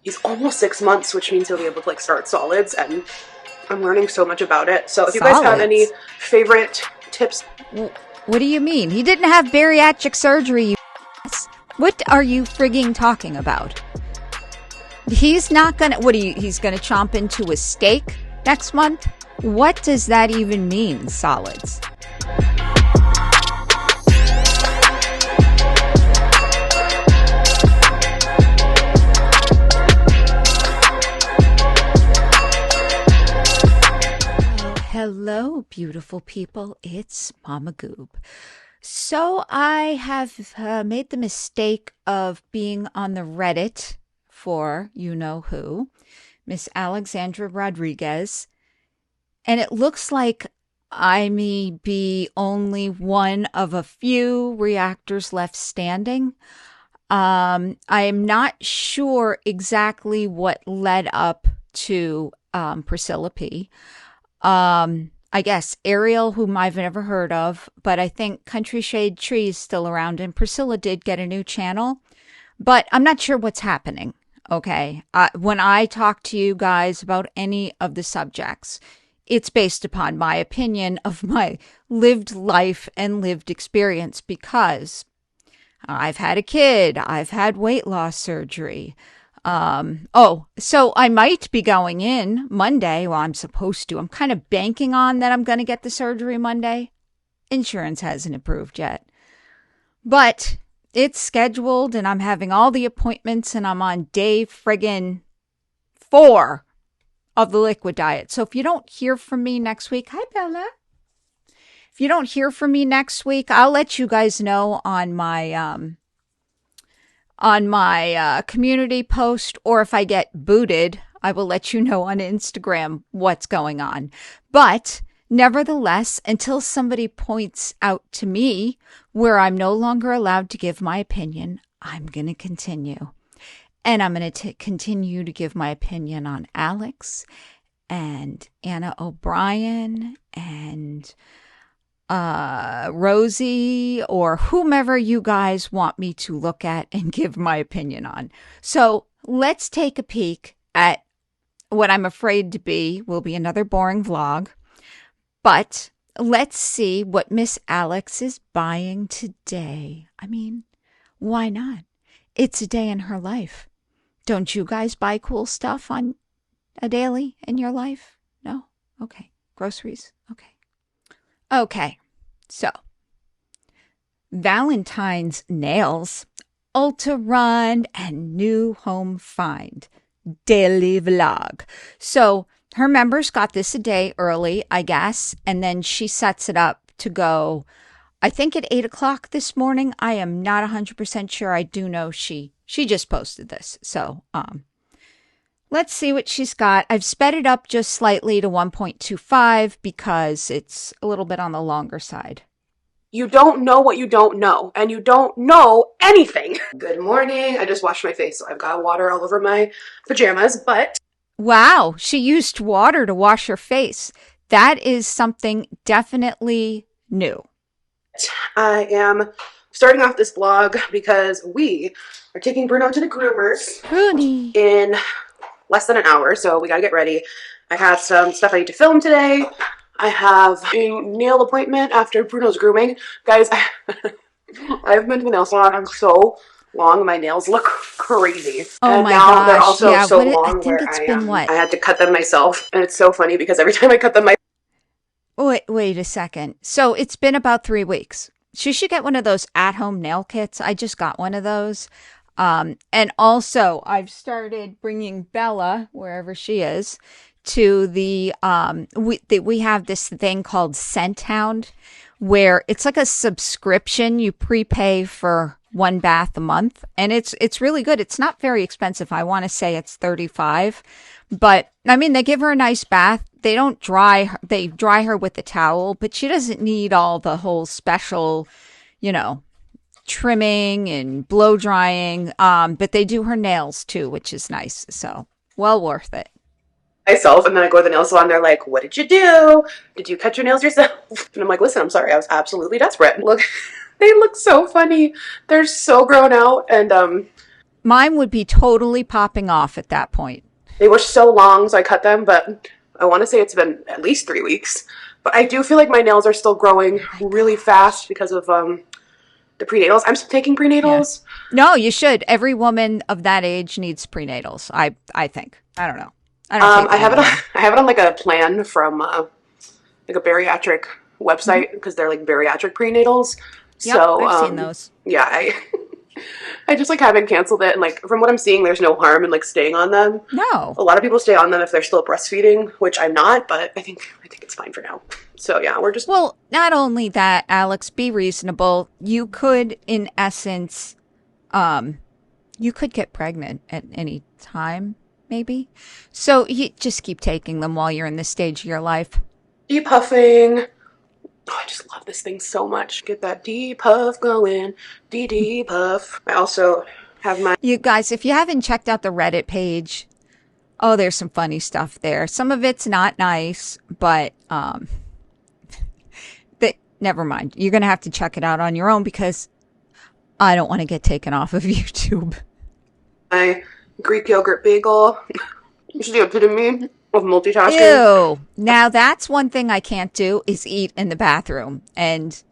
He's almost 6 months, which means he'll be able to like start solids, and I'm learning so much about it. So if you guys have any favorite tips. What do you mean? He didn't have bariatric surgery, you ass. What are you frigging talking about? He's not gonna, he's gonna chomp into a steak next month? What does that even mean, solids? Hello, beautiful people. It's Mama Goob. So I have made the mistake of being on the Reddit for you-know-who, Miss Alexandra Rodriguez, and it looks like I may be only one of a few reactors left standing. I am not sure exactly what led up to Priscilla P. I guess Ariel, whom I've never heard of, but I think Country Shade Tree is still around, and Priscilla did get a new channel, but I'm not sure what's happening, okay? When I talk to you guys about any of the subjects, it's based upon my opinion of my lived life and lived experience, because I've had a kid, I've had weight loss surgery. So I might be going in Monday. Well, I'm supposed to. I'm kind of banking on that I'm going to get the surgery Monday. Insurance hasn't approved yet. But it's scheduled, and I'm having all the appointments, and I'm on day friggin' 4 of the liquid diet. So if you don't hear from me next week, hi Bella. If you don't hear from me next week, I'll let you guys know on my community post, or if I get booted, I will let you know on Instagram what's going on. But nevertheless, until somebody points out to me where I'm no longer allowed to give my opinion, I'm going to continue. And I'm going to continue to give my opinion on Alex and Anna O'Brien and Rosie, or whomever you guys want me to look at and give my opinion on. So let's take a peek at what I'm afraid to will be another boring vlog. But let's see what Miss Alex is buying today. I mean, why not? It's a day in her life. Don't you guys buy cool stuff on a daily in your life? No? Okay. Groceries? Okay. Okay, so Valentine's nails, Ulta Run, and new home find, daily vlog. So her members got this a day early, I guess, and then she sets it up to go, I think at 8 o'clock this morning. I am not 100% sure. I do know she just posted this. So, let's see what she's got. I've sped it up just slightly to 1.25 because it's a little bit on the longer side. You don't know what you don't know, and you don't know anything. Good morning. I just washed my face, so I've got water all over my pajamas, but... Wow, she used water to wash her face. That is something definitely new. I am starting off this vlog because we are taking Bruno to the groomers in less than an hour, so we gotta get ready. I have some stuff I need to film today. I have a nail appointment after Bruno's grooming. Guys, I've been to the nail salon for so long. My nails look crazy. Oh, and my now gosh. They're also yeah, so long. I think it's been what? I had to cut them myself, and it's so funny because every time I cut them Wait a second. So it's been about 3 weeks. She should get one of those at-home nail kits. I just got one of those. And also, I've started bringing Bella, wherever she is, to the, we have this thing called Scent Hound, where it's like a subscription. You prepay for 1 bath a month, and it's really good. It's not very expensive. I want to say it's $35, but I mean, they give her a nice bath. They don't they dry her with a towel, but she doesn't need all the whole special, trimming and blow drying. But they do her nails too, which is nice. So well worth it. Myself, and then I go to the nail salon. They're like, "What did you do? Did you cut your nails yourself?" And I'm like, "Listen, I'm sorry. I was absolutely desperate." Look, they look so funny. They're so grown out, and Mine would be totally popping off at that point. They were so long, so I cut them, but I want to say it's been at least 3 weeks. But I do feel like my nails are still growing really fast because of the prenatals. I'm still taking prenatals. Yeah. No, you should. Every woman of that age needs prenatals. I think. I don't know. I don't. I have it on like a plan from like a bariatric website because they're like bariatric prenatals. Yep, So I've seen those. Yeah, I just like haven't canceled it, and like from what I'm seeing, there's no harm in like staying on them. No, a lot of people stay on them if they're still breastfeeding, which I'm not, but I think it's fine for now. So yeah, we're just not only that, Alex, be reasonable. You could, in essence, you could get pregnant at any time, maybe. So you just keep taking them while you're in this stage of your life. Depuffing. Oh, I just love this thing so much. Get that depuff going. Depuff. I also have my... You guys, if you haven't checked out the Reddit page, there's some funny stuff there. Some of it's not nice, but never mind. You're going to have to check it out on your own because I don't want to get taken off of YouTube. My Greek yogurt bagel. This is the epitome of multitasking. Ew. Now that's one thing I can't do is eat in the bathroom. And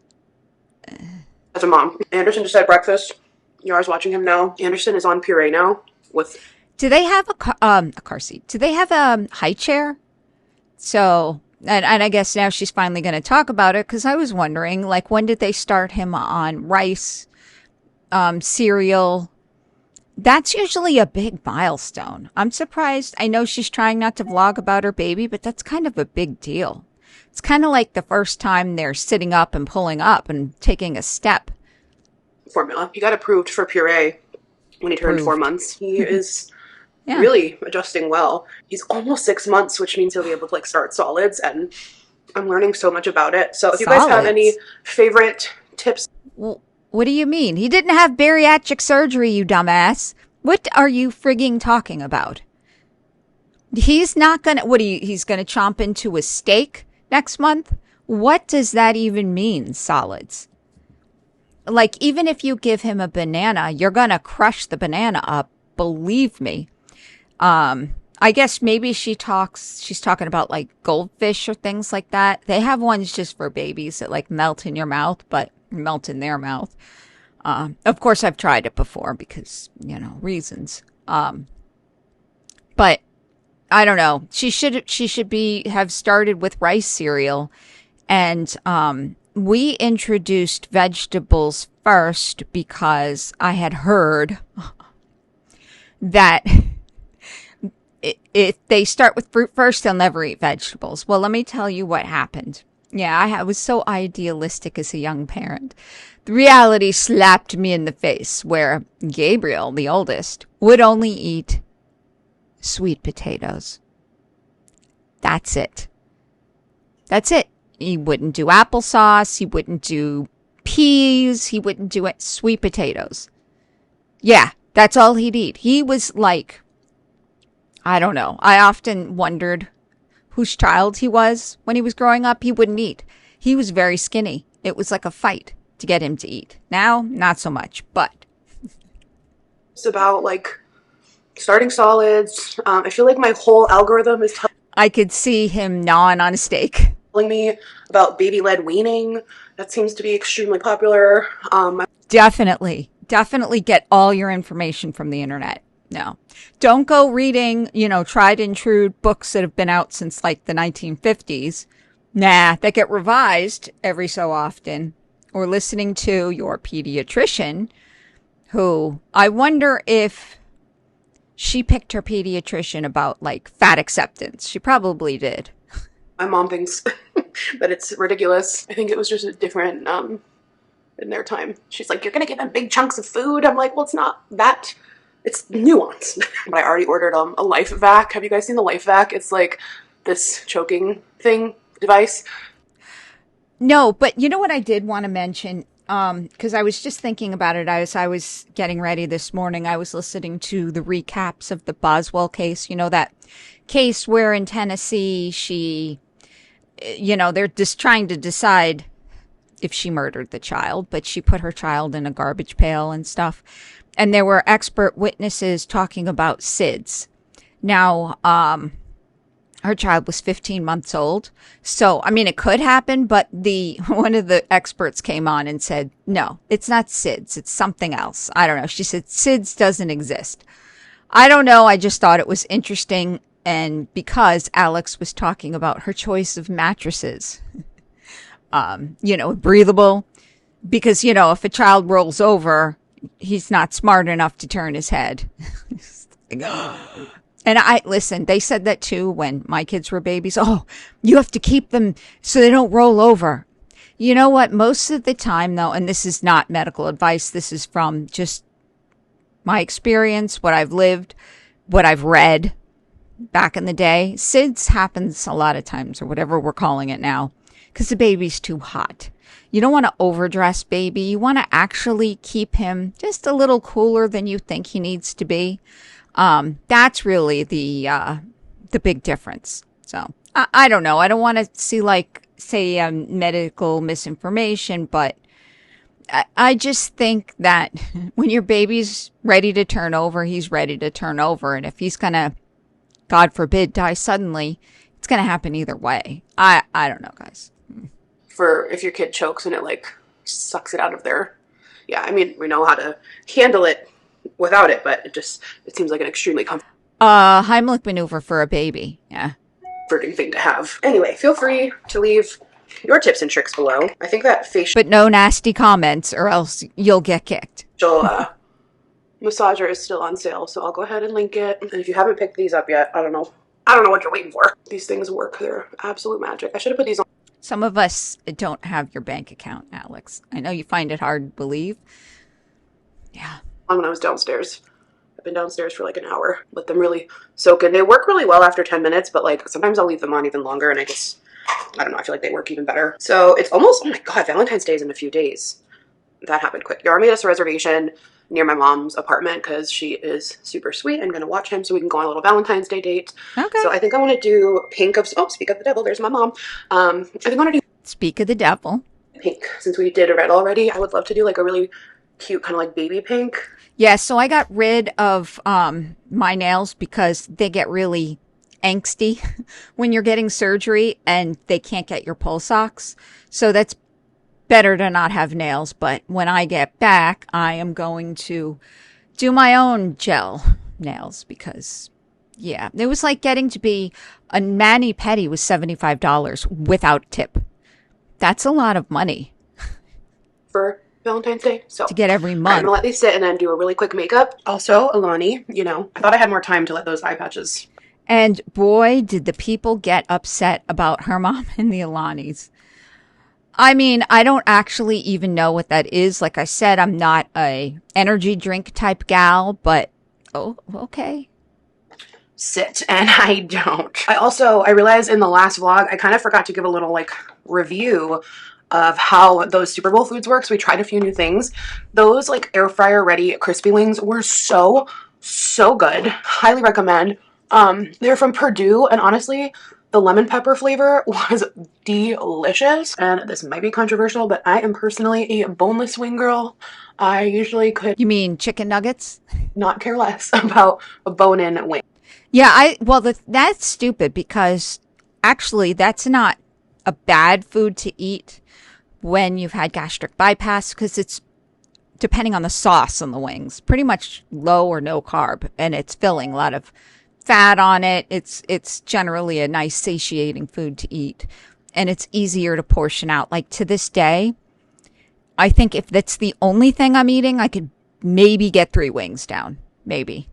as a mom, Anderson just had breakfast. Yara's watching him now. Anderson is on puree now with... Do they have a car seat? Do they have a high chair? So, and I guess now she's finally going to talk about it because I was wondering, like, when did they start him on rice, cereal? That's usually a big milestone. I'm surprised. I know she's trying not to vlog about her baby, but that's kind of a big deal. It's kind of like the first time they're sitting up and pulling up and taking a step. Formula. He got approved for puree when he turned 4 months. He is really adjusting well. He's almost 6 months, which means he'll be able to like start solids, and I'm learning so much about it. So if you guys have any favorite tips... Well, what do you mean? He didn't have bariatric surgery, you dumbass. What are you frigging talking about? He's not gonna... he's gonna chomp into a steak next month? What does that even mean, solids? Like, even if you give him a banana, you're gonna crush the banana up. Believe me. I guess maybe she's talking about like goldfish or things like that. They have ones just for babies that like melt in your mouth, but melt in their mouth. Of course I've tried it before because, reasons. But I don't know. She should have started with rice cereal, and, we introduced vegetables first because I had heard that if they start with fruit first, they'll never eat vegetables. Well, let me tell you what happened. Yeah, I was so idealistic as a young parent. The reality slapped me in the face where Gabriel, the oldest, would only eat sweet potatoes. That's it. That's it. He wouldn't do applesauce. He wouldn't do peas. He wouldn't do it. Sweet potatoes. Yeah, that's all he'd eat. He was like, I don't know. I often wondered whose child he was when he was growing up. He wouldn't eat. He was very skinny. It was like a fight to get him to eat. Now, not so much, but. It's about like starting solids. I feel like my whole algorithm is I could see him gnawing on a steak. Telling me about baby-led weaning. That seems to be extremely popular. Definitely get all your information from the internet. No, don't go reading, tried and true books that have been out since like the 1950s. Nah, that get revised every so often. Or listening to your pediatrician, who I wonder if she picked her pediatrician about like fat acceptance. She probably did. My mom thinks that it's ridiculous. I think it was just a different, in their time. She's like, you're going to give them big chunks of food? I'm like, well, it's not that. It's nuanced. But I already ordered a life vac. Have you guys seen the life vac? It's like this choking device. No, but you know what I did want to mention? Because I was just thinking about it as I was getting ready this morning. I was listening to the recaps of the Boswell case. That case where in Tennessee they're just trying to decide if she murdered the child, but she put her child in a garbage pail and stuff. And there were expert witnesses talking about SIDS. Now, her child was 15 months old. So, I mean, it could happen, but one of the experts came on and said, no, it's not SIDS. It's something else. I don't know. She said SIDS doesn't exist. I don't know. I just thought it was interesting. And because Alex was talking about her choice of mattresses, breathable, because, if a child rolls over, he's not smart enough to turn his head. And listen, they said that too when my kids were babies. Oh, you have to keep them so they don't roll over. You know what? Most of the time, though, and this is not medical advice, this is from just my experience, what I've lived, what I've read back in the day. SIDS happens a lot of times, or whatever we're calling it now, because the baby's too hot. You don't want to overdress baby. You want to actually keep him just a little cooler than you think he needs to be. That's really the big difference. So I don't know. I don't want to see say medical misinformation, but I just think that when your baby's ready to turn over, he's ready to turn over. And if he's going to, God forbid, die suddenly, it's going to happen either way. I don't know, guys. For if your kid chokes and it sucks it out of there. Yeah, I mean, we know how to handle it without it, but it seems like an extremely Heimlich maneuver for a baby. Yeah. comforting thing to have. Anyway, feel free to leave your tips and tricks below. I think that facial But no nasty comments or else you'll get kicked. massager is still on sale, so I'll go ahead and link it. And if you haven't picked these up yet, I don't know what you're waiting for. These things work. They're absolute magic. I should have put these on. Some of us don't have your bank account, Alex. I know you find it hard to believe. Yeah. When I was downstairs. I've been downstairs for an hour. Let them really soak in. They work really well after 10 minutes, but sometimes I'll leave them on even longer and I don't know, I feel like they work even better. So it's almost, oh my God, Valentine's Day is in a few days. That happened quick. Yara made us a reservation near my mom's apartment because she is super sweet and going to watch him so we can go on a little Valentine's Day date. Okay. So I think I want to do pink of, speak of the devil, there's my mom. I think I want to do Speak of the devil. Pink. Since we did a red already, I would love to do a really cute kind of baby pink. Yeah, so I got rid of my nails because they get really angsty when you're getting surgery and they can't get your pulse ox. So that's better to not have nails. But when I get back, I am going to do my own gel nails because, yeah, it was like getting to be a mani-pedi was $75 without tip. That's a lot of money. For Valentine's Day. So to get every month. I'm going to let these sit and then do a really quick makeup. Also, Alani, I thought I had more time to let those eye patches. And boy, did the people get upset about her mom and the Alanis. I mean, I don't actually even know what that is. Like I said, I'm not a energy drink type gal, but oh, okay. Sit, and I don't. I realized in the last vlog, I kind of forgot to give a little review of how those Super Bowl foods work. So we tried a few new things. Those air fryer ready crispy wings were so good. Highly recommend. They're from Purdue, and honestly, the lemon pepper flavor was delicious. And this might be controversial, but I am personally a boneless wing girl. I usually could. You mean chicken nuggets? Not care less about a bone-in wing. Yeah, that's stupid because actually that's not a bad food to eat when you've had gastric bypass because it's depending on the sauce on the wings, pretty much low or no carb, and it's filling, a lot of fat on it. It's generally a nice satiating food to eat, and it's easier to portion out. To this day, I think if that's the only thing I'm eating, I could maybe get 3 wings down, maybe.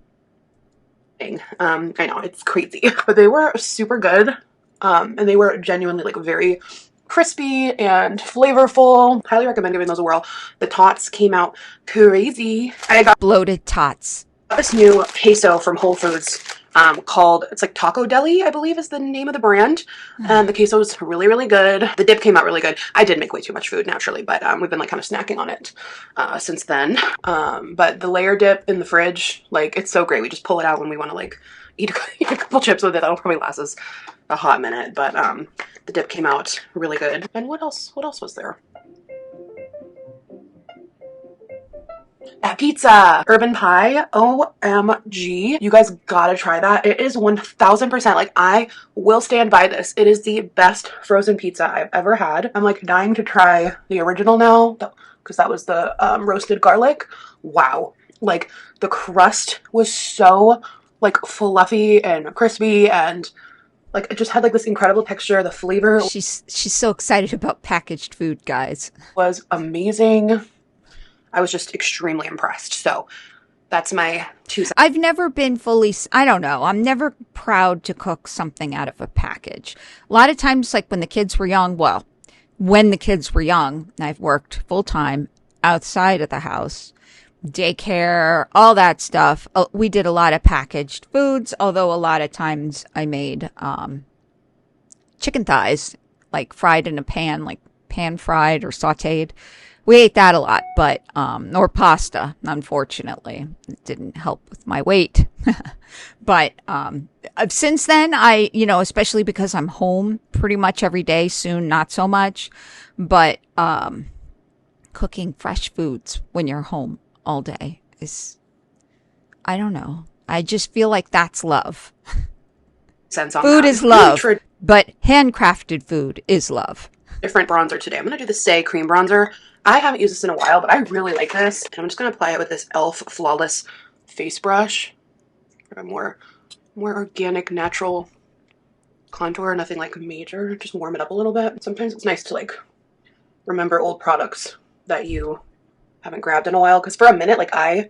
I know it's crazy, but they were super good, and they were genuinely very crispy and flavorful. Highly recommend giving those a whirl. The tots came out crazy. I got bloated tots. This new queso from Whole Foods called, it's Taco Deli, I believe is the name of the brand. And the queso is really, really good. The dip came out really good. I did make way too much food naturally, but we've been kind of snacking on it since then. But the layer dip in the fridge, it's so great. We just pull it out when we want to eat a couple chips with it. That'll probably last us a hot minute, but the dip came out really good. And what else was there? That pizza, urban pie, OMG. You guys gotta try that. It is 1000%. Like, I will stand by this. It is the best frozen pizza I've ever had. I'm like dying to try the original now because that was the roasted garlic. Wow. Like, the crust was so like fluffy and crispy, and like it just had like this incredible texture. The flavor She's so excited about packaged food, guys. was amazing. I was just extremely impressed. So that's my 2 cents. I've never been fully, I don't know, I'm never proud to cook something out of a package. A lot of times, like when the kids were young, well, when the kids were young, I've worked full time outside of the house, daycare, all that stuff. We did a lot of packaged foods, although a lot of times I made chicken thighs, like fried in a pan, like pan fried or sauteed. We ate that a lot, but, or pasta, unfortunately. It didn't help with my weight. But, since then, especially because I'm home pretty much every day, soon not so much, but, cooking fresh foods when you're home all day is, I don't know. I just feel like that's love. Food is love, but handcrafted food is love. Different bronzer today. I'm going to do the Say Cream Bronzer. I haven't used this in a while, but I really like this. And I'm just going to apply it with this e.l.f. Flawless face brush. A more organic, natural contour. Nothing like major. Just warm it up a little bit. Sometimes it's nice to like remember old products that you haven't grabbed in a while. Because for a minute, like I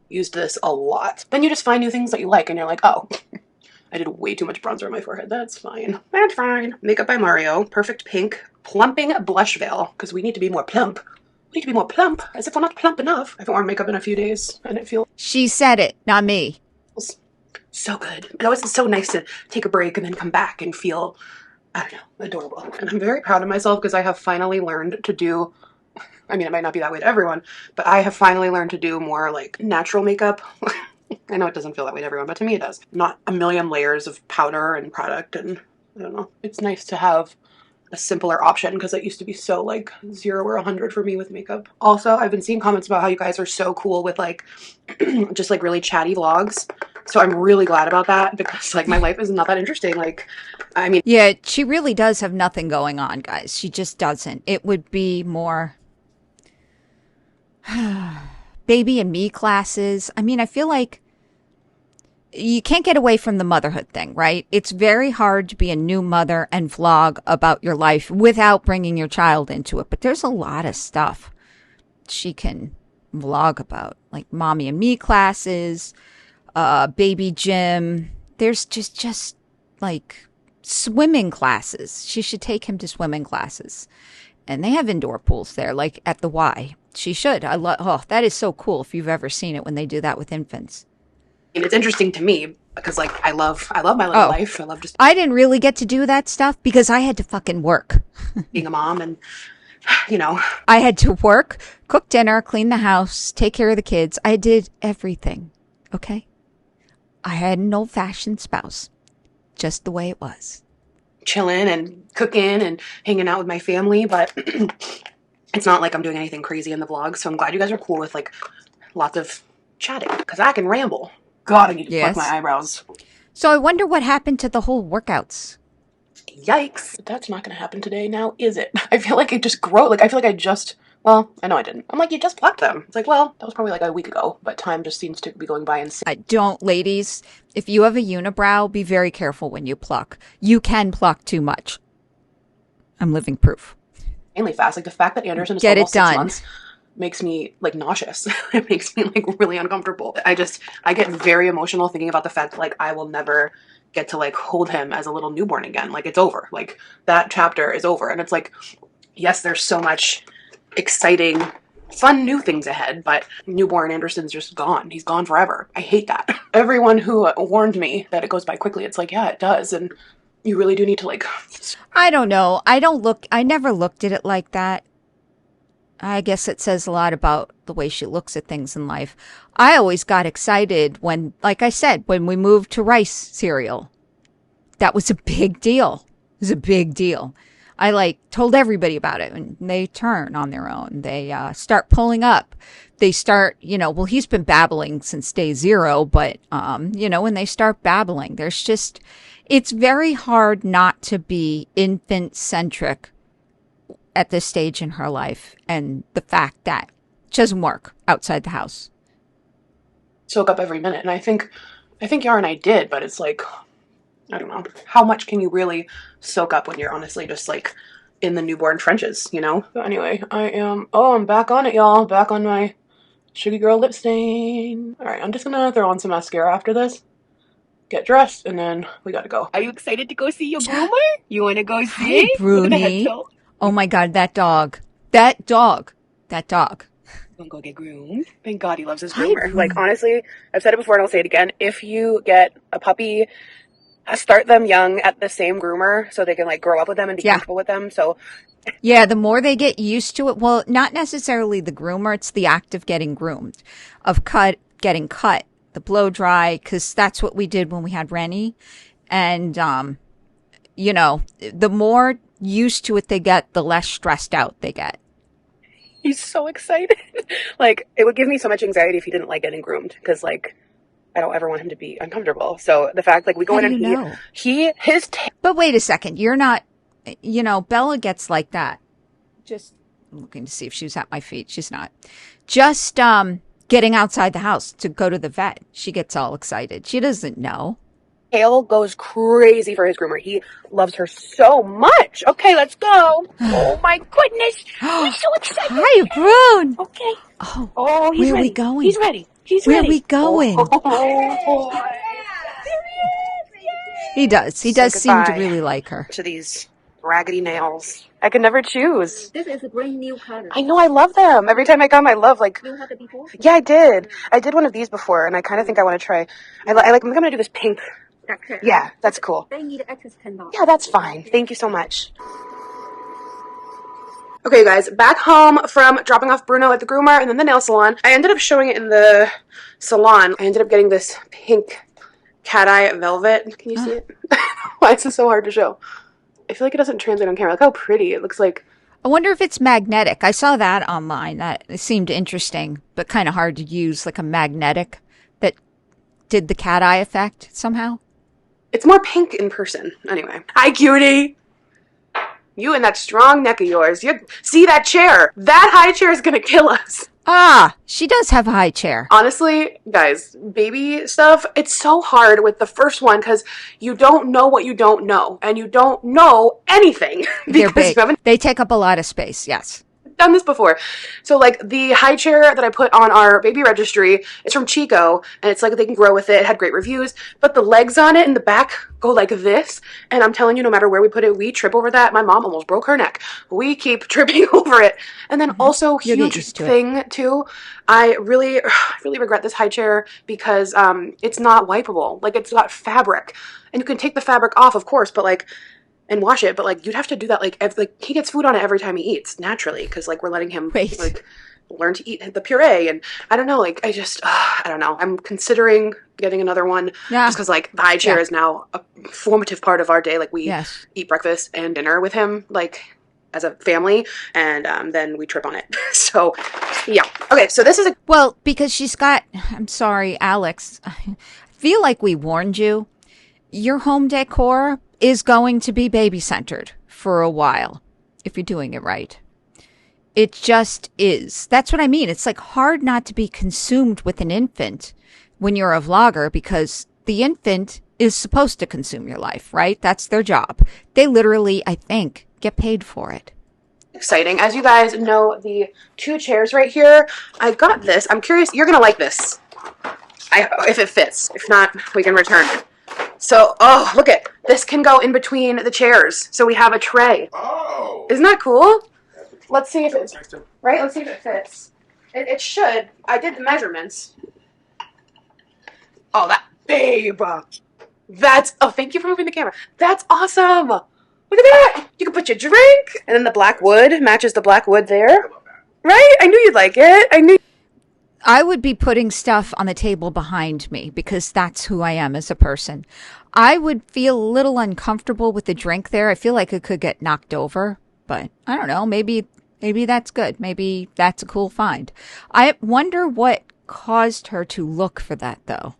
used this a lot. Then you just find new things that you like and you're like, oh, I did way too much bronzer on my forehead. That's fine. That's fine. Makeup by Mario. Perfect Pink. Plumping Blush Veil. Because we need to be more plump. We need to be more plump. As if we're not plump enough. I haven't worn makeup in a few days. And it feels... She said it, not me. So good. It always is so nice to take a break and then come back and feel, I don't know, adorable. And I'm very proud of myself because I have finally learned to do... I mean, it might not be that way to everyone. But I have finally learned to do more like natural makeup. I know it doesn't feel that way to everyone, but to me it does. Not a million layers of powder and product, and I don't know. It's nice to have a simpler option because it used to be so like 0 or 100 for me with makeup. Also, I've been seeing comments about how you guys are so cool with like just like really chatty vlogs. So I'm really glad about that because like my life is not that interesting. Like, I mean, yeah, she really does have nothing going on, guys. She just doesn't. It would be more baby and me classes. I mean, I feel like you can't get away from the motherhood thing, right? It's very hard to be a new mother and vlog about your life without bringing your child into it. But there's a lot of stuff she can vlog about, like mommy and me classes, baby gym. There's just like swimming classes. She should take him to swimming classes. And they have indoor pools there, like at the Y. She should. Oh, that is so cool if you've ever seen it when they do that with infants. And it's interesting to me because like I love my little life. I love just... I didn't really get to do that stuff because I had to fucking work. being a mom and, you know. I had to work, cook dinner, clean the house, take care of the kids. I did everything. Okay? I had an old-fashioned spouse. Just the way it was. Chilling and cooking and hanging out with my family, but it's not like I'm doing anything crazy in the vlog, so I'm glad you guys are cool with like lots of chatting because I can ramble. God, I need to pluck my eyebrows. So I wonder what happened to the whole workouts. Yikes. That's not going to happen today now, is it? I feel like it just grew. Like, I feel like well, I know I didn't. I'm like, you just plucked them. It's like, well, that was probably like a week ago, but time just seems to be going by insane. Don't, ladies. If you have a unibrow, be very careful when you pluck. You can pluck too much. I'm living proof. Mainly fast. Like, the fact that Anderson is almost 6 months makes me like nauseous. It makes me like really uncomfortable. I get very emotional thinking about the fact that like I will never get to like hold him as a little newborn again. Like, it's over. Like, that chapter is over. And it's like, yes, there's so much exciting, fun new things ahead, but newborn Anderson's just gone. He's gone forever. I hate that. Everyone who warned me that it goes by quickly, it's like, yeah, it does. And you really do need to like... I don't know. I never looked at it like that. I guess it says a lot about the way she looks at things in life. I always got excited when, like I said, when we moved to rice cereal. That was a big deal. It was a big deal. I like told everybody about it, and they turn on their own. They start pulling up. They start, well, he's been babbling since day 0, but, when they start babbling, it's very hard not to be infant centric at this stage in her life. And the fact that it doesn't work outside the house. Soak up every minute. And I think Yara and I did, but it's like, I don't know. How much can you really soak up when you're honestly just like in the newborn trenches, So anyway, I'm back on it, y'all. Back on my Sugar Girl lip stain. All right, I'm just gonna throw on some mascara after this, get dressed, and then we gotta go. Are you excited to go see your groomer? You wanna go see? Hey, Bruni. Oh my God, that dog. You Gonna go get groomed. Thank God he loves his groomer. Like, honestly, I've said it before and I'll say it again. If you get a puppy, start them young at the same groomer so they can like grow up with them and be comfortable with them. So yeah, the more they get used to it, well, not necessarily the groomer, it's the act of getting groomed, of getting cut, the blow dry, because that's what we did when we had Rennie. And, the more used to it they get, the less stressed out they get. He's so excited. Like, it would give me so much anxiety if he didn't like getting groomed, because like, I don't ever want him to be uncomfortable. So the fact, like, we go in and But wait a second, you're not, Bella gets like that. Just looking to see if she's at my feet. She's not. Just getting outside the house to go to the vet. She gets all excited. She doesn't know. Hale goes crazy for his groomer. He loves her so much. Okay, let's go. Oh my goodness. I'm so excited. Hi, Brune. Okay. Oh, he's where ready. Are we going? He's ready. Where are we going? Oh. He does seem to really like her. To these raggedy nails. I can never choose. This is a brand new color. I know, I love them. Every time I come, I love, like... You had it before? Yeah, I did. I did one of these before, and I kind of think I want to try... I'm going to do this pink. Yeah, that's cool. They need extra $10. Yeah, that's fine. Thank you so much. Okay, guys, back home from dropping off Bruno at the groomer and then the nail salon. I ended up showing it in the salon. I ended up getting this pink cat eye velvet. Can you see it? Why is this so hard to show? I feel like it doesn't translate on camera. Look how pretty it looks like. I wonder if it's magnetic. I saw that online. That seemed interesting, but kind of hard to use, like a magnetic that did the cat eye effect somehow. It's more pink in person. Anyway. Hi, cutie. You and that strong neck of yours. You see that chair? That high chair is going to kill us. Ah, she does have a high chair. Honestly, guys, baby stuff, it's so hard with the first one because you don't know what you don't know. And you don't know anything. They're big. They take up a lot of space, yes. Done this before. So like the high chair that I put on our baby registry is from Chico, and it's like they can grow with it. It had great reviews, but the legs on it in the back go like this, and I'm telling you, no matter where we put it, we trip over that. My mom almost broke her neck. We keep tripping over it. And then also huge thing too, I really regret this high chair because it's not wipeable. Like it's got fabric, and you can take the fabric off, of course, but like and wash it, but like you'd have to do that like he gets food on it every time he eats naturally because like we're letting him like learn to eat the puree, and I don't know, like I don't know, I'm considering getting another one just because like the high chair is now a formative part of our day. Like we eat breakfast and dinner with him like as a family, and then we trip on it. So yeah, okay, so this is because she's got, I'm sorry Alex, I feel like we warned you, your home decor is going to be baby-centered for a while, if you're doing it right. It just is. That's what I mean. It's like hard not to be consumed with an infant when you're a vlogger because the infant is supposed to consume your life, right? That's their job. They literally, I think, get paid for it. Exciting. As you guys know, the 2 chairs right here, I got this. I'm curious. You're going to like this. If it fits. If not, we can return it. So, oh, look at this can go in between the chairs. So we have a tray. Oh. Isn't that cool? Let's see if it's right. Let's see if it fits. It should. I did the measurements. Oh, that babe. That's, oh, thank you for moving the camera. That's awesome. Look at that. You can put your drink. And then the black wood matches the black wood there. Right? I knew you'd like it. I knew. I would be putting stuff on the table behind me because that's who I am as a person. I would feel a little uncomfortable with the drink there. I feel like it could get knocked over, but I don't know. Maybe that's good. Maybe that's a cool find. I wonder what caused her to look for that, though.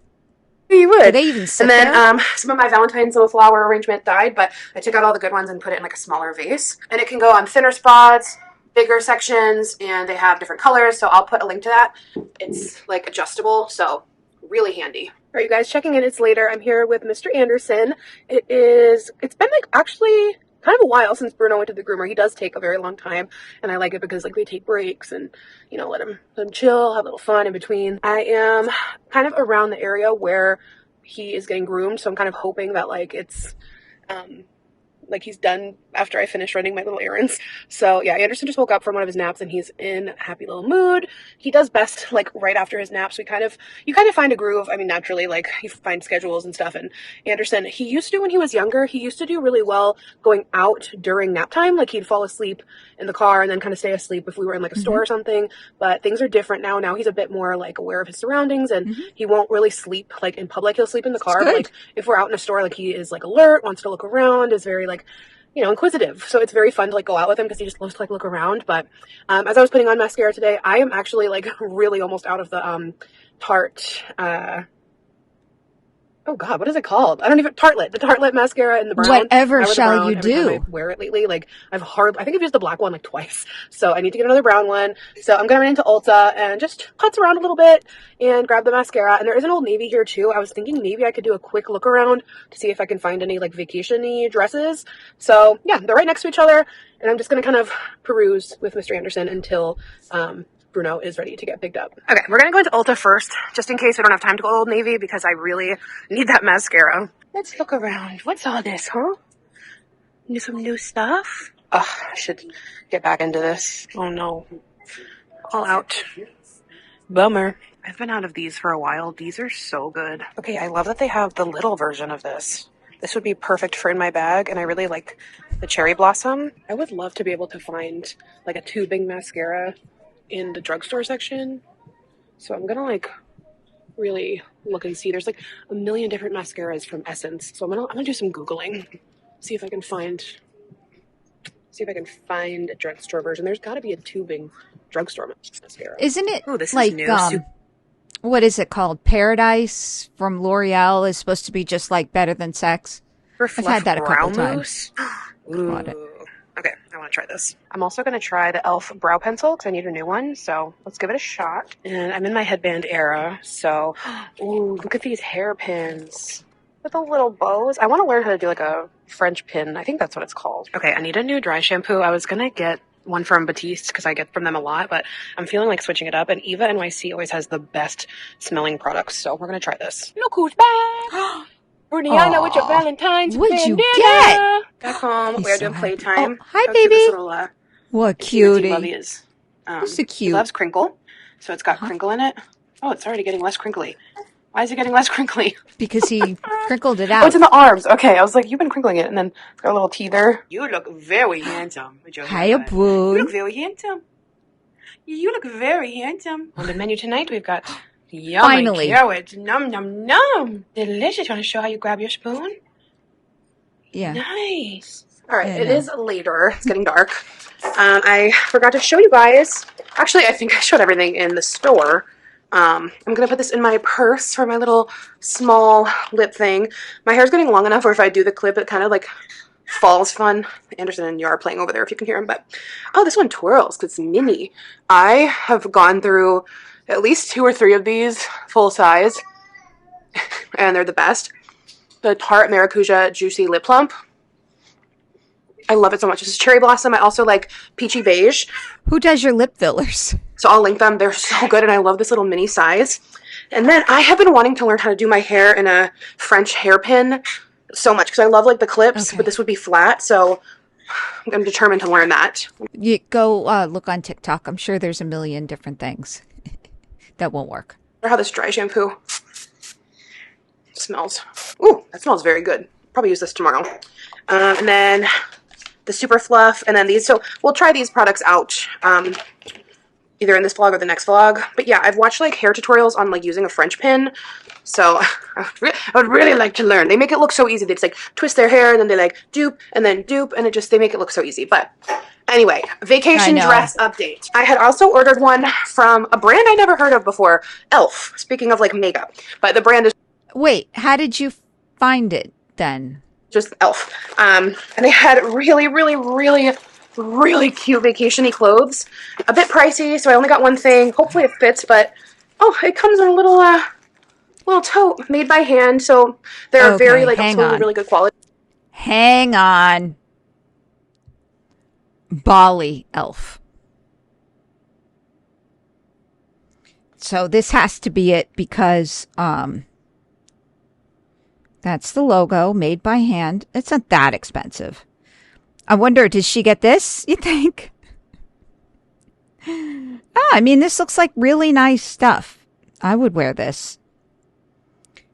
You would. Do they even sit and then there? Some of my Valentine's little flower arrangement died, but I took out all the good ones and put it in like a smaller vase. And it can go on thinner spots, bigger sections, and they have different colors. So I'll put a link to that. It's like adjustable, so really handy. All right, you guys, checking in. It's later. I'm here with Mr. Anderson. It's been like actually kind of a while since Bruno went to the groomer. He does take a very long time, and I like it because like they take breaks and, you know, let him chill, have a little fun in between. I am kind of around the area where he is getting groomed, so I'm kind of hoping that like it's like he's done after I finish running my little errands. So yeah, Anderson just woke up from one of his naps and he's in a happy little mood. He does best like right after his naps. You kind of find a groove. I mean, naturally, like you find schedules and stuff. And Anderson, he used to, when he was younger, he used to do really well going out during nap time. Like he'd fall asleep in the car and then kind of stay asleep if we were in like a store or something. But things are different now. Now he's a bit more like aware of his surroundings, and he won't really sleep like in public. He'll sleep in the car. But, like if we're out in a store, like he is like alert, wants to look around, is very like, you know, inquisitive. So it's very fun to like go out with him because he just loves to like look around. But as I was putting on mascara today, I am actually like really almost out of the Tarte, oh God, what is it called? I don't even, Tartelette, the Tartelette mascara in the brown. Whatever shall you do? I wear it lately. Like I think I've used the black one like twice. So I need to get another brown one. So I'm going to run into Ulta and just putz around a little bit and grab the mascara. And there is an Old Navy here too. I was thinking maybe I could do a quick look around to see if I can find any like vacation-y dresses. So yeah, they're right next to each other. And I'm just going to kind of peruse with Mr. Anderson until, Bruno is ready to get picked up. Okay, we're gonna go into Ulta first, just in case we don't have time to go to Old Navy, because I really need that mascara. Let's look around. What's all this, huh? Some new stuff? Ugh, I should get back into this. Oh no. All out. Bummer. I've been out of these for a while. These are so good. Okay, I love that they have the little version of this. This would be perfect for in my bag, and I really like the cherry blossom. I would love to be able to find like a tubing mascara in the drugstore section. So I'm gonna like really look and see. There's like a million different mascaras from Essence. So I'm gonna do some Googling. See if I can find a drugstore version. There's gotta be a tubing drugstore mascara. Isn't it this like, is new. What is it called? Paradise from L'Oreal is supposed to be just like better than sex. I've had that a couple times. Ooh. Okay, I want to try this. I'm also going to try the e.l.f. brow pencil because I need a new one. So let's give it a shot. And I'm in my headband era. So, ooh, look at these hairpins with the little bows. I want to learn how to do like a French pin. I think that's what it's called. Okay, I need a new dry shampoo. I was going to get one from Batiste because I get from them a lot, but I'm feeling like switching it up. And Eva NYC always has the best smelling products. So we're going to try this. Look who's back! Bruniana with your Valentine's. What'd you get? Back home. We're doing playtime. Oh, hi, baby. Little, what cutie. Love is. Who's a cute? He loves crinkle. So it's got crinkle in it. Oh, it's already getting less crinkly. Why is it getting less crinkly? Because he crinkled it out. Oh, it's in the arms. Okay, I was like, you've been crinkling it. And then it's got a little teether. You look very handsome. Hiya, boo. You look very handsome. You look very handsome. On the menu tonight, we've got Finally. carrots. Num, num, num. Delicious. You want to show how you grab your spoon? Yeah. Nice. All right, it is later. It's getting dark. I forgot to show you guys. Actually, I think I showed everything in the store. I'm going to put this in my purse for my little small lip thing. My hair's getting long enough where if I do the clip, it kind of like falls fun. Anderson and you are playing over there if you can hear him. But, oh, this one twirls because it's mini. I have gone through at least 2 or 3 of these full size, and they're the best. The Tarte Maracuja Juicy Lip Plump. I love it so much. This is Cherry Blossom. I also like Peachy Beige. Who does your lip fillers? So I'll link them. They're so good, and I love this little mini size. And then I have been wanting to learn how to do my hair in a French hairpin so much because I love like the clips, but this would be flat. So I'm determined to learn that. You go look on TikTok. I'm sure there's a million different things that won't work. Or how this dry shampoo smells. Ooh, that smells very good. Probably use this tomorrow. And then the Super Fluff, and then these. So we'll try these products out either in this vlog or the next vlog. But yeah, I've watched like hair tutorials on like using a French pin. So I would really like to learn. They make it look so easy. They just like twist their hair and then they like dupe and then dupe and they make it look so easy. But anyway, vacation dress update. I had also ordered one from a brand I never heard of before, Elf. Speaking of like makeup, but the brand is. Wait, how did you find it then? Just Elf. And they had really, really, really, really cute vacation-y clothes. A bit pricey, so I only got one thing. Hopefully it fits, but oh, it comes in a little tote made by hand, so they're very like absolutely really good quality. Hang on. Bali Elf. So this has to be it because that's the logo, made by hand. It's not that expensive. I wonder, did she get this, you think? I mean, this looks like really nice stuff. I would wear this.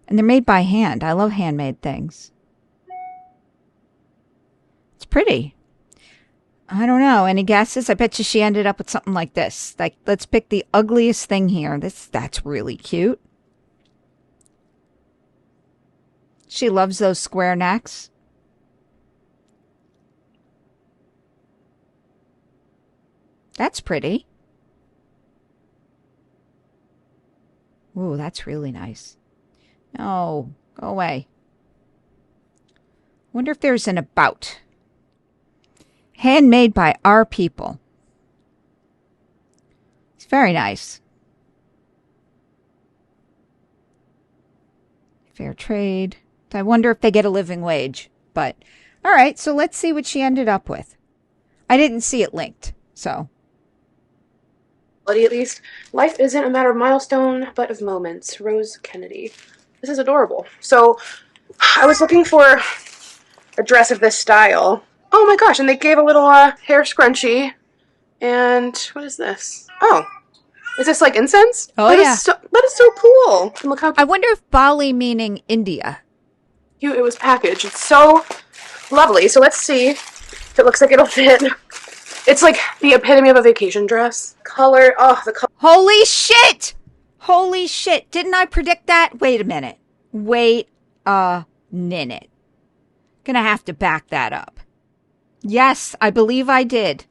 And they're made by hand. I love handmade things. It's pretty. I don't know. Any guesses? I bet you she ended up with something like this. Like, let's pick the ugliest thing here. That's really cute. She loves those square necks. That's pretty. Ooh, that's really nice. No, go away. Wonder if there's an about. Handmade by our people. It's very nice. Fair trade. I wonder if they get a living wage. But, all right, so let's see what she ended up with. I didn't see it linked, so. At least, life isn't a matter of milestone, but of moments. Rose Kennedy. This is adorable. So, I was looking for a dress of this style. Oh my gosh, and they gave a little hair scrunchie. And what is this? Oh, is this like incense? Oh, that yeah. That is so cool. And look how I wonder if Bali meaning India. cute it was packaged. It's so lovely. So let's see if it looks like it'll fit. It's like the epitome of a vacation dress. Color, oh, the color. Holy shit! Holy shit. Didn't I predict that? Wait a minute. Wait a minute. Gonna have to back that up. Yes, I believe I did.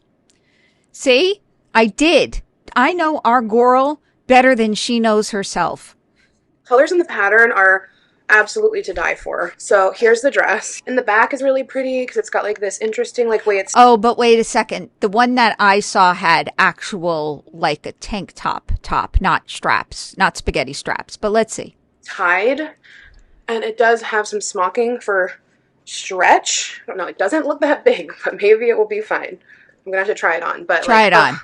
See? I did. I know our girl better than she knows herself. Colors in the pattern are absolutely to die for. So here's the dress. And the back is really pretty because it's got like this interesting like way it's. Oh, but wait a second. The one that I saw had actual like a tank top, not straps, not spaghetti straps. But let's see. Tied. And it does have some smocking for stretch. I don't know. It doesn't look that big, but maybe it will be fine. I'm going to have to try it on. But try it on.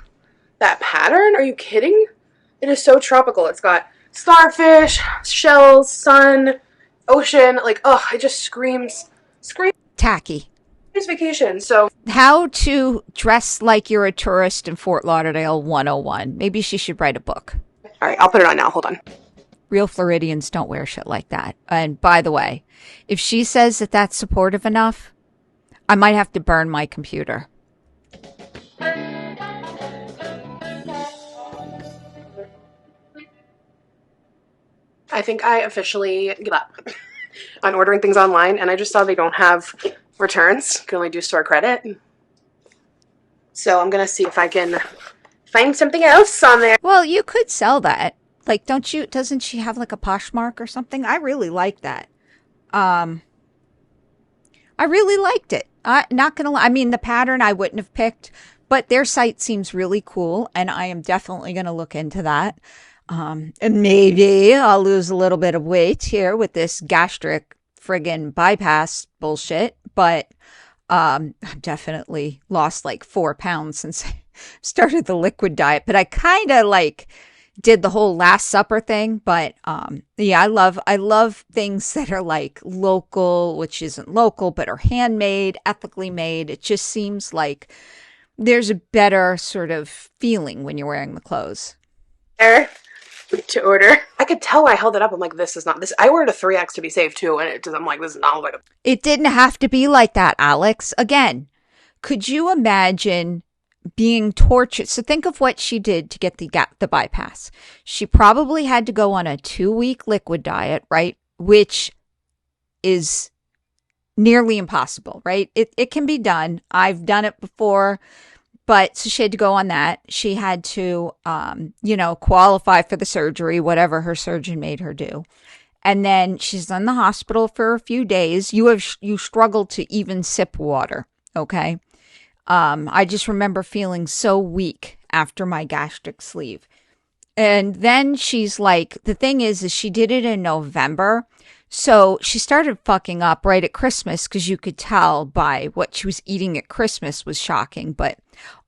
That pattern? Are you kidding? It is so tropical. It's got starfish, shells, sun, ocean. Like, oh, it just screams tacky. It's vacation. So how to dress like you're a tourist in Fort Lauderdale 101. Maybe she should write a book. All right, I'll put it on now. Hold on. Real Floridians don't wear shit like that. And by the way, if she says that that's supportive enough, I might have to burn my computer. I think I officially give up on ordering things online, and I just saw they don't have returns. You can only do store credit. So I'm going to see if I can find something else on there. Well, you could sell that. Like, doesn't she have like a Poshmark or something? I really like that. I really liked it. Not gonna lie. I mean, the pattern I wouldn't have picked, but their site seems really cool, and I am definitely gonna look into that. And maybe I'll lose a little bit of weight here with this gastric friggin' bypass bullshit, but I've definitely lost like 4 pounds since I started the liquid diet. But I kind of like did the whole Last Supper thing, but yeah, I love things that are like local, which isn't local, but are handmade, ethically made. It just seems like there's a better sort of feeling when you're wearing the clothes. To order. I could tell I held it up. I'm like, this is not this. I ordered a 3X to be safe too, and I'm like, this is not like It didn't have to be like that, Alex. Again, could you imagine being tortured. So think of what she did to get the bypass. She probably had to go on a 2-week liquid diet, right? Which is nearly impossible, right? It can be done. I've done it before, but so she had to go on that. She had to, qualify for the surgery, whatever her surgeon made her do. And then she's in the hospital for a few days. You struggled to even sip water. Okay. I just remember feeling so weak after my gastric sleeve. And then she's like, the thing is she did it in November. So she started fucking up right at Christmas because you could tell by what she was eating at Christmas was shocking. But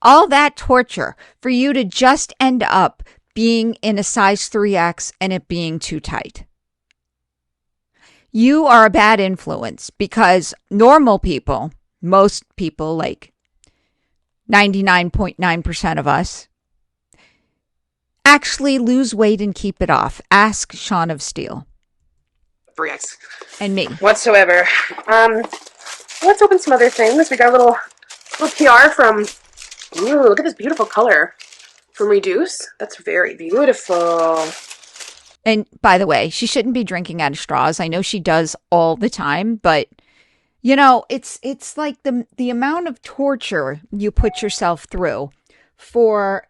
all that torture for you to just end up being in a size 3X and it being too tight. You are a bad influence because normal people, most people, like 99.9% of us, actually lose weight and keep it off. Ask Sean of Steel. 3X. And me. Whatsoever. Let's open some other things. We got a little PR from, ooh, look at this beautiful color from Reduce. That's very beautiful. And by the way, she shouldn't be drinking out of straws. I know she does all the time, but it's like the amount of torture you put yourself through for,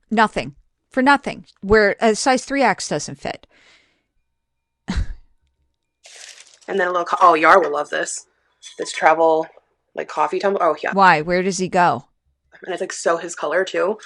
nothing. For nothing. Where a size 3X doesn't fit. And then a little, Yar will love this. This travel, like, coffee tumbler. Oh, yeah. Why? Where does he go? And it's like so his color too.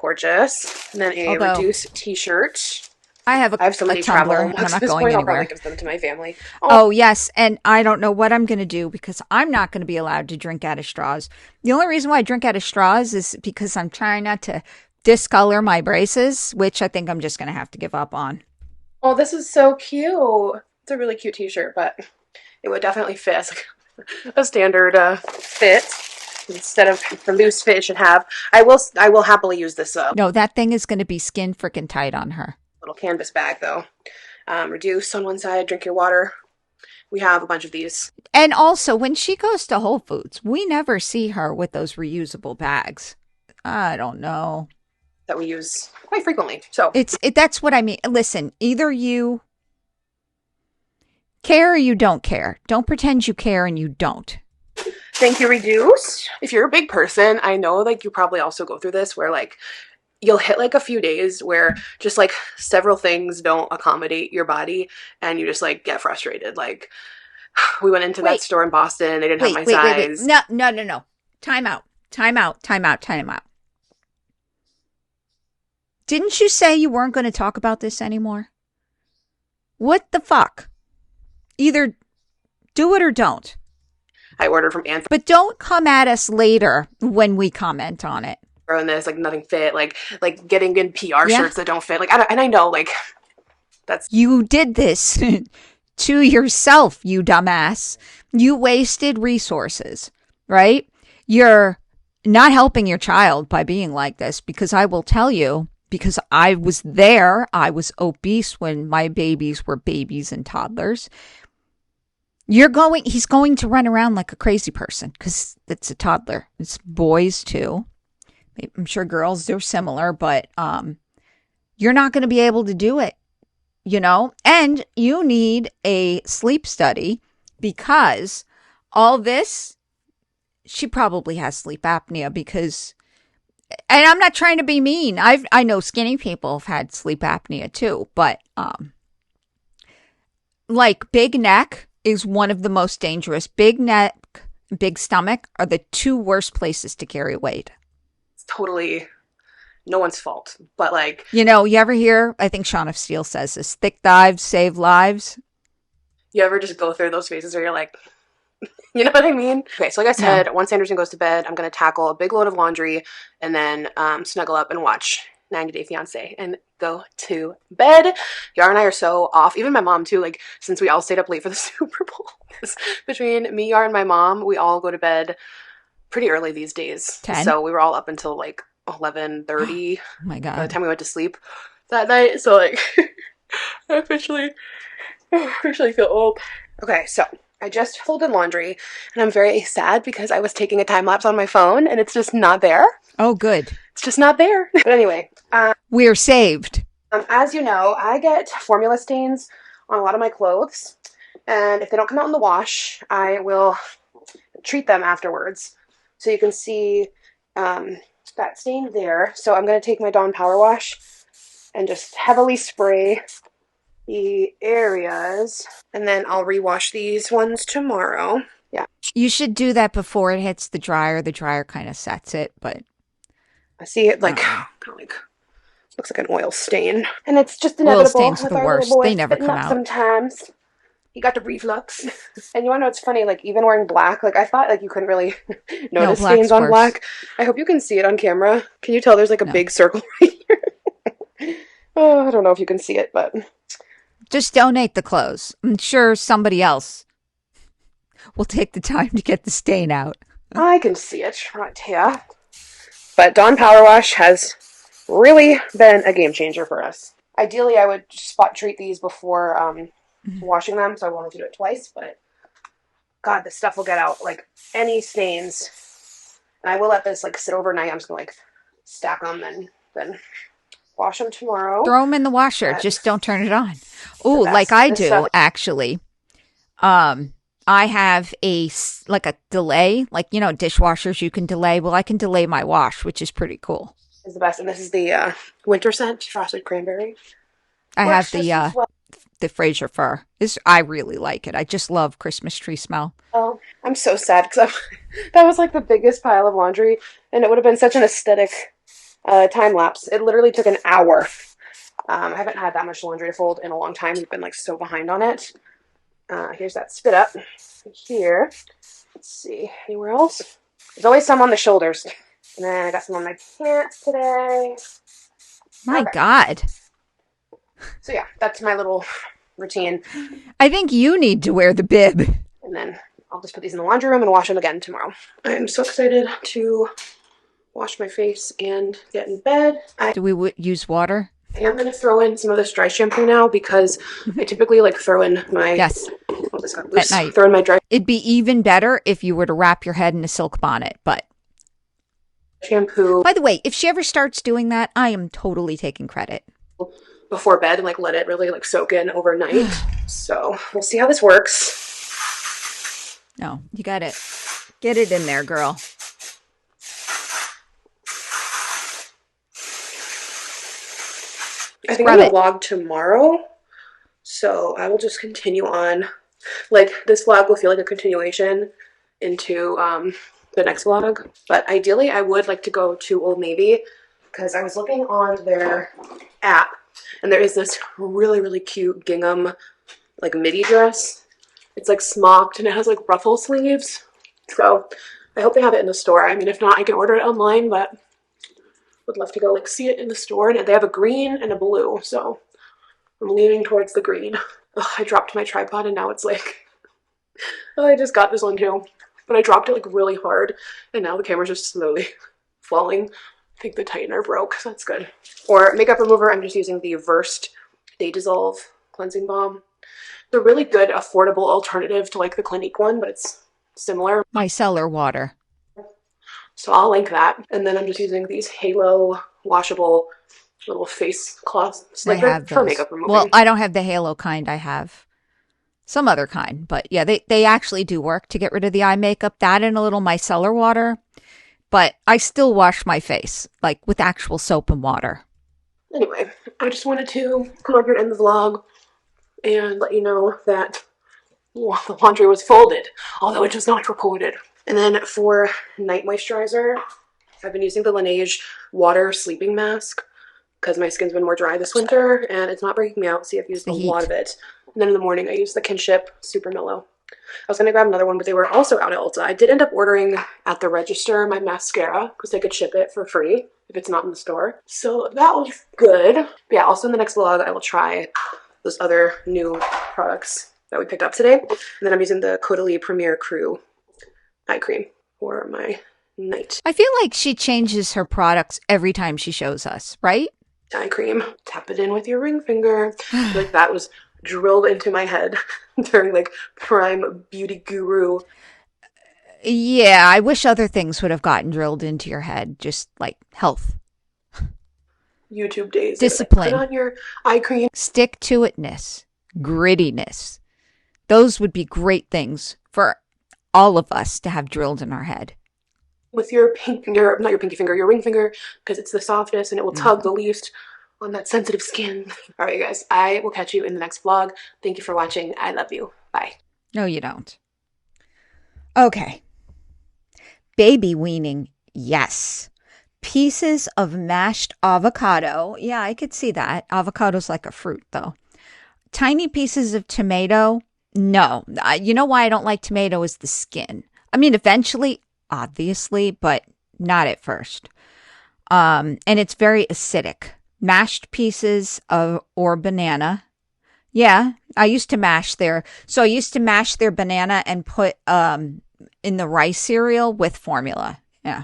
Gorgeous. And then a Reduce t-shirt. I have so many tumbler, travel and I'm not this going point. anywhere. I'll probably give them to my family. Oh, yes. And I don't know what I'm going to do because I'm not going to be allowed to drink out of straws. The only reason why I drink out of straws is because I'm trying not to discolor my braces, which I think I'm just going to have to give up on. Oh, this is so cute. It's a really cute t-shirt, but it would definitely fit as a standard fit. Instead of the loose fit it should have. I will happily use this No, that thing is going to be skin freaking tight on her. Little canvas bag though. Reduce on one side, drink your water. We have a bunch of these. And also when she goes to Whole Foods, we never see her with those reusable bags. I don't know. That we use quite frequently. So that's what I mean. Listen, either you care or you don't care. Don't pretend you care and you don't. Thank you, Reduce. If you're a big person, I know like you probably also go through this where like you'll hit like a few days where just like several things don't accommodate your body and you just like get frustrated. Like we went into that store in Boston. They didn't have my size. No. Time out. Didn't you say you weren't going to talk about this anymore? What the fuck? Either do it or don't. I ordered from Anthony. But don't come at us later when we comment on it. And this, like, nothing fit. Like getting in PR shirts that don't fit. Like, I know, like, that's... You did this to yourself, you dumbass. You wasted resources, right? You're not helping your child by being like this because I will tell you, because I was there, I was obese when my babies were babies and toddlers. He's going to run around like a crazy person because it's a toddler. It's boys too. I'm sure girls, they're similar, but you're not going to be able to do it, and you need a sleep study because all this, she probably has sleep apnea because, and I'm not trying to be mean. I know skinny people have had sleep apnea too, but like big neck is one of the most dangerous. Big neck, big stomach are the two worst places to carry weight. It's totally no one's fault. But like... you ever hear, I think Sean of Steel says this, thick thighs save lives? You ever just go through those phases where you're like, you know what I mean? Okay, so like I said, once Anderson goes to bed, I'm going to tackle a big load of laundry and then snuggle up and watch 90 Day Fiancé and go to bed. Yara and I are so off. Even my mom too, like since we all stayed up late for the Super Bowl. Between me, Yara, and my mom, we all go to bed pretty early these days. 10? So we were all up until like 11:30. Oh my God. By the time we went to sleep that night. So like I officially feel old. Okay, so I just folded laundry, and I'm very sad because I was taking a time lapse on my phone, and it's just not there. Oh, good. It's just not there. But anyway. We're saved. As you know, I get formula stains on a lot of my clothes, and if they don't come out in the wash, I will treat them afterwards. So you can see that stain there. So I'm going to take my Dawn Power Wash and just heavily spray the areas, and then I'll rewash these ones tomorrow. Yeah. You should do that before it hits the dryer. The dryer kind of sets it, but I see it like looks like an oil stain, and it's just inevitable. Oil stains are the worst. They never come out. Sometimes he got the reflux. And you want to know what's funny? Like, even wearing black, like, I thought like you couldn't really notice stains on black. I hope you can see it on camera. Can you tell there's like a big circle right here? Oh, I don't know if you can see it, but just donate the clothes. I'm sure somebody else will take the time to get the stain out. I can see it right here. But Dawn Power Wash has really been a game changer for us. Ideally, I would spot treat these before washing them, so I won't have to do it twice, but God, this stuff will get out like any stains. And I will let this like sit overnight. I'm just gonna like stack them and then wash them tomorrow. Throw them in the washer. Just don't turn it on. Oh, like I do, actually. I have a delay, like, you know, dishwashers you can delay. Well, I can delay my wash, which is pretty cool. Is the best. And this is the winter scent, frosted cranberry. I have the Fraser fir. I really like it. I just love Christmas tree smell. Oh, I'm so sad because that was like the biggest pile of laundry, and it would have been such an aesthetic time lapse. It literally took an hour. I haven't had that much laundry to fold in a long time. We've been like so behind on it. Here's that spit up here. Let's see, anywhere else? There's always some on the shoulders. And then I got some on my pants today. My God. So yeah, that's my little routine. I think you need to wear the bib. And then I'll just put these in the laundry room and wash them again tomorrow. I'm so excited to wash my face and get in bed. Do we use water? I am going to throw in some of this dry shampoo now because I typically like throw in my... Yes. Oh, this got loose. At night. Throw in my dry... It'd be even better if you were to wrap your head in a silk bonnet, but... Shampoo. By the way, if she ever starts doing that, I am totally taking credit. Before bed and like let it really like soak in overnight. So we'll see how this works. No, you got it. Get it in there, girl. I think I'm going to vlog tomorrow, so I will just continue on. Like, this vlog will feel like a continuation into the next vlog, but ideally I would like to go to Old Navy because I was looking on their app, and there is this really, really cute gingham, like, midi dress. It's, like, smocked, and it has, like, ruffle sleeves, so I hope they have it in the store. I mean, if not, I can order it online, but... would love to go like see it in the store, and they have a green and a blue, so I'm leaning towards the green. Ugh, I dropped my tripod and now it's like, oh, I just got this one too, but I dropped it like really hard and now the camera's just slowly falling. I think the tightener broke, so that's good. For makeup remover, I'm just using the Versed Day Dissolve Cleansing Balm. It's a really good affordable alternative to like the Clinique one, but it's similar. Micellar water. So I'll link that. And then I'm just using these Halo washable little face cloth slippers for makeup removal. Well, I don't have the Halo kind. I have some other kind. But yeah, they actually do work to get rid of the eye makeup. That and a little micellar water. But I still wash my face, like with actual soap and water. Anyway, I just wanted to come up here and end the vlog and let you know that the laundry was folded, although it was not recorded. And then for night moisturizer, I've been using the Laneige Water Sleeping Mask because my skin's been more dry this winter and it's not breaking me out, so I've used a lot of it. And then in the morning, I used the Kinship Super Mellow. I was going to grab another one, but they were also out at Ulta. I did end up ordering at the register my mascara because they could ship it for free if it's not in the store. So that was good. But yeah, also in the next vlog, I will try those other new products that we picked up today. And then I'm using the Caudalie Premier Crew eye cream for my night. I feel like she changes her products every time she shows us, right? Eye cream. Tap it in with your ring finger. Like that was drilled into my head during like prime beauty guru. Yeah, I wish other things would have gotten drilled into your head, just like health, YouTube days. discipline, like, put on your eye cream, stick to itness, grittiness. Those would be great things for all of us to have drilled in our head. With your not your pinky finger, your ring finger, because it's the softest and it will tug the least on that sensitive skin. All right, guys, I will catch you in the next vlog. Thank you for watching. I love you. Bye. No, you don't. Okay. Baby weaning, yes. Pieces of mashed avocado. Yeah, I could see that. Avocado's like a fruit, though. Tiny pieces of tomato. No. You know why I don't like tomato is the skin. I mean, eventually, obviously, but not at first. And it's very acidic. Mashed pieces or banana. Yeah, I used to mash their banana and put in the rice cereal with formula. Yeah.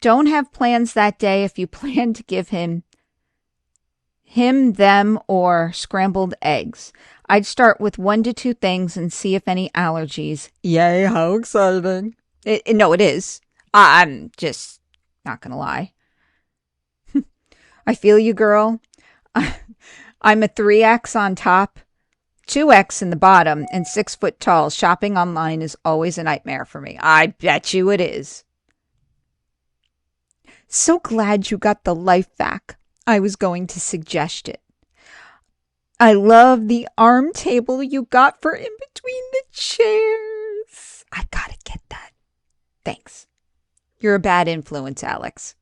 Don't have plans that day if you plan to give him, them, or scrambled eggs. I'd start with 1 to 2 things and see if any allergies. Yay, how exciting. No, it is. I'm just not going to lie. I feel you, girl. I'm a 3X on top, 2X in the bottom, and 6 foot tall. Shopping online is always a nightmare for me. I bet you it is. So glad you got the life back. I was going to suggest it. I love the arm table you got for in between the chairs. I gotta get that. Thanks. You're a bad influence, Alex.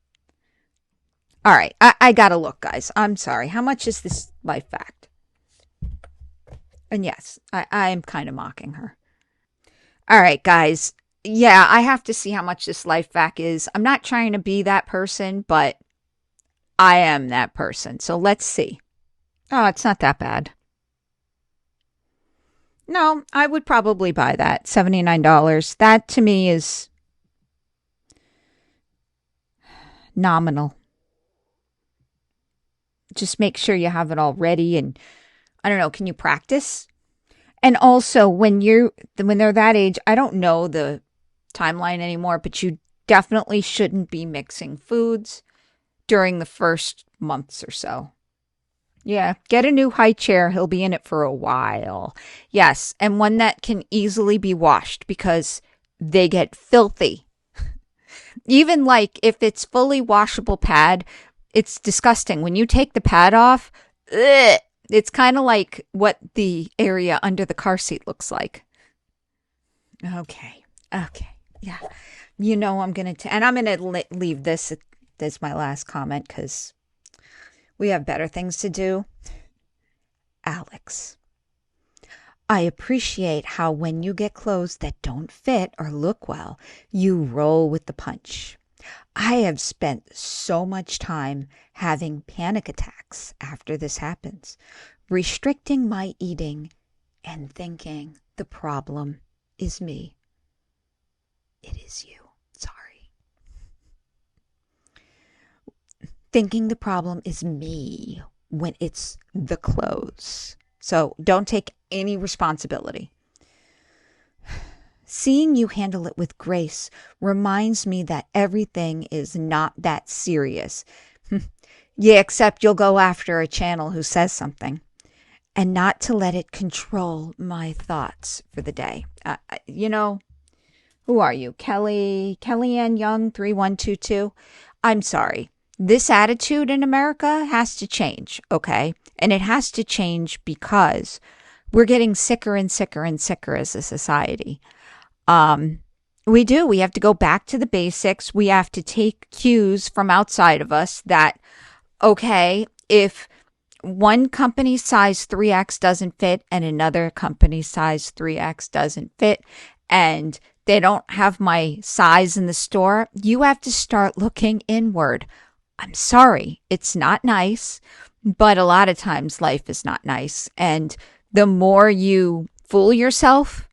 All right, I gotta look, guys. I'm sorry. How much is this life fact? And yes, I am kind of mocking her. All right, guys. Yeah, I have to see how much this life fact is. I'm not trying to be that person, but I am that person. So let's see. Oh, it's not that bad. No, I would probably buy that. $79. That to me is nominal. Just make sure you have it all ready, and I don't know, can you practice? And also when they're that age, I don't know the timeline anymore, but you definitely shouldn't be mixing foods during the first months or so. Yeah, get a new high chair. He'll be in it for a while. Yes, and one that can easily be washed because they get filthy. Even like if it's fully washable pad, it's disgusting. When you take the pad off, it's kind of like what the area under the car seat looks like. Okay. Yeah. You know I'm going to... And I'm going to leave this as my last comment because we have better things to do. Alex, I appreciate how when you get clothes that don't fit or look well, you roll with the punch. I have spent so much time having panic attacks after this happens, restricting my eating and thinking the problem is me. It is you. Sorry. Thinking the problem is me when it's the clothes. So don't take any responsibility. Seeing you handle it with grace reminds me that everything is not that serious. Yeah, except you'll go after a channel who says something. And not to let it control my thoughts for the day. Who are you? Kellyanne Young 3122? I'm sorry. This attitude in America has to change, okay? And it has to change because we're getting sicker and sicker and sicker as a society. We have to go back to the basics. We have to take cues from outside of us that, okay, if one company's size 3X doesn't fit and another company's size 3X doesn't fit and they don't have my size in the store, you have to start looking inward. I'm sorry, it's not nice, but a lot of times life is not nice. And the more you fool yourself,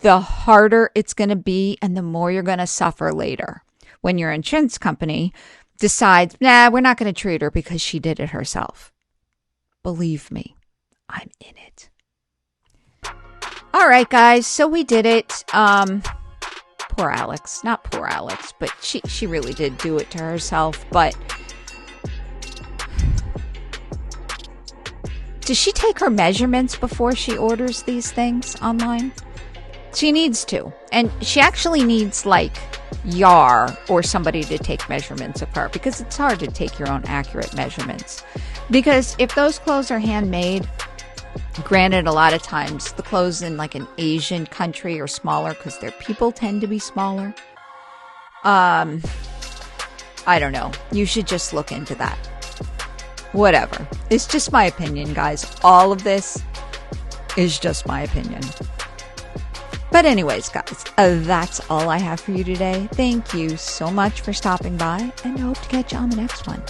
the harder it's going to be and the more you're going to suffer later. When your insurance company decides, nah, we're not going to treat her because she did it herself. Believe me, I'm in it. All right, guys, so we did it. Poor Alex. Not poor Alex, but she really did do it to herself. But does she take her measurements before she orders these things online? She needs to. And she actually needs, like, YAR or somebody to take measurements of her, because it's hard to take your own accurate measurements. Because if those clothes are handmade, granted, a lot of times the clothes in like an Asian country are smaller because their people tend to be smaller. I don't know. You should just look into that. Whatever. It's just my opinion, guys. All of this is just my opinion. But anyways, guys, that's all I have for you today. Thank you so much for stopping by, and I hope to catch you on the next one.